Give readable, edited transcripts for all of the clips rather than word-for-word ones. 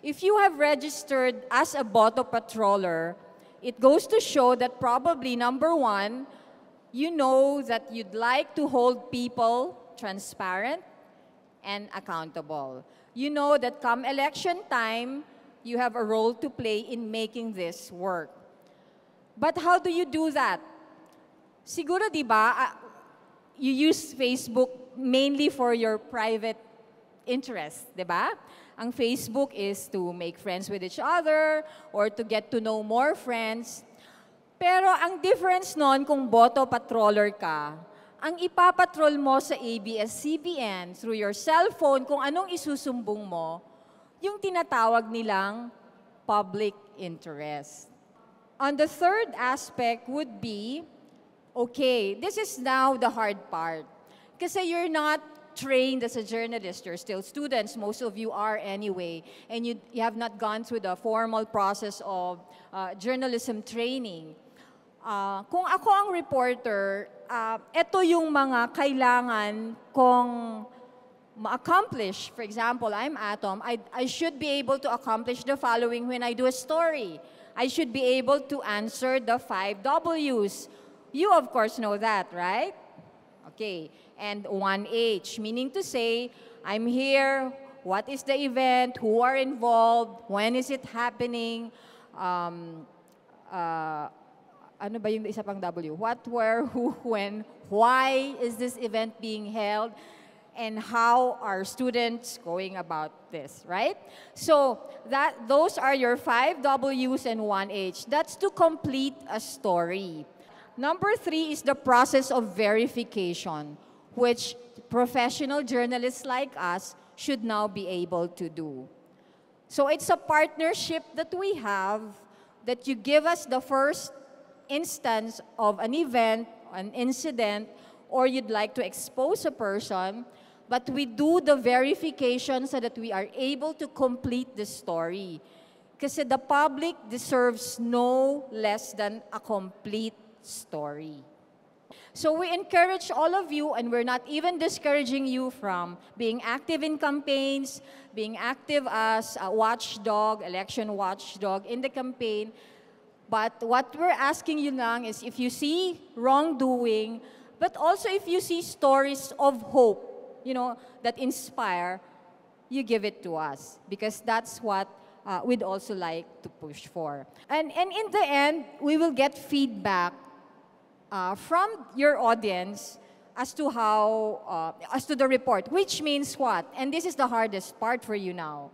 If you have registered as a Boto Patroller, it goes to show that probably, number one, you know that you'd like to hold people transparent and accountable. You know that come election time, you have a role to play in making this work. But how do you do that? Siguro, di ba, you use Facebook mainly for your private interests, di ba? Ang Facebook is to make friends with each other or to get to know more friends. Pero ang difference nun kung Boto Patroller ka, ang ipapatrol mo sa ABS-CBN through your cellphone, kung anong isusumbong mo, yung tinatawag nilang public interest. On the third aspect would be, okay, this is now the hard part. Kasi you're not trained as a journalist, you're still students, most of you are anyway, and you have not gone through the formal process of journalism training. Kung ako ang reporter, ito yung mga kailangan kong ma-accomplish. For example, I'm Atom. I should be able to accomplish the following when I do a story. I should be able to answer the 5 W's. You, of course, know that, right? Okay. And 1H, meaning to say, I'm here, what is the event, who are involved, when is it happening, ano ba yung isa pang W? What, where, who, when, why is this event being held, and how are students going about this, right? So those are your 5 W's and 1H. That's to complete a story. Number 3 is the process of verification, which professional journalists like us should now be able to do. So it's a partnership that we have, that you give us the first instance of an event, an incident, or you'd like to expose a person, but we do the verification so that we are able to complete the story. Kasi the public deserves no less than a complete story. So we encourage all of you, and we're not even discouraging you from being active in campaigns, being active as a watchdog, election watchdog in the campaign. But what we're asking you lang is if you see wrongdoing, but also if you see stories of hope, you know, that inspire, you give it to us. Because that's what we'd also like to push for. And in the end, we will get feedback from your audience as to how, as to the report, which means what? And this is the hardest part for you now.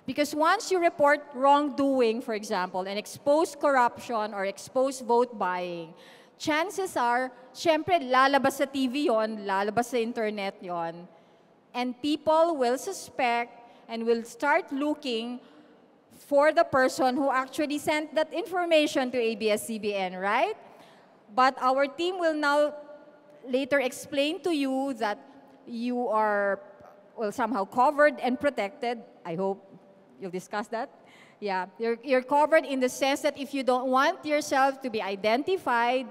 Because once you report wrongdoing, for example, and expose corruption or expose vote buying, chances are, syempre, lalabas sa TV yon, lalabas sa internet yon, and people will suspect and will start looking for the person who actually sent that information to ABS-CBN, right? But our team will now later explain to you that you are, well, somehow covered and protected. I hope you'll discuss that. Yeah, you're covered in the sense that if you don't want yourself to be identified,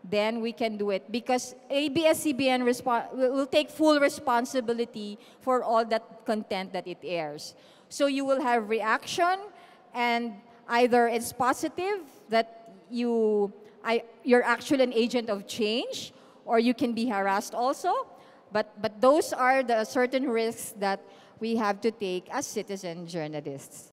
then we can do it. Because ABS-CBN will take full responsibility for all that content that it airs. So you will have reaction, and either it's positive that you're actually an agent of change, or you can be harassed also. But those are the certain risks that we have to take as citizen journalists.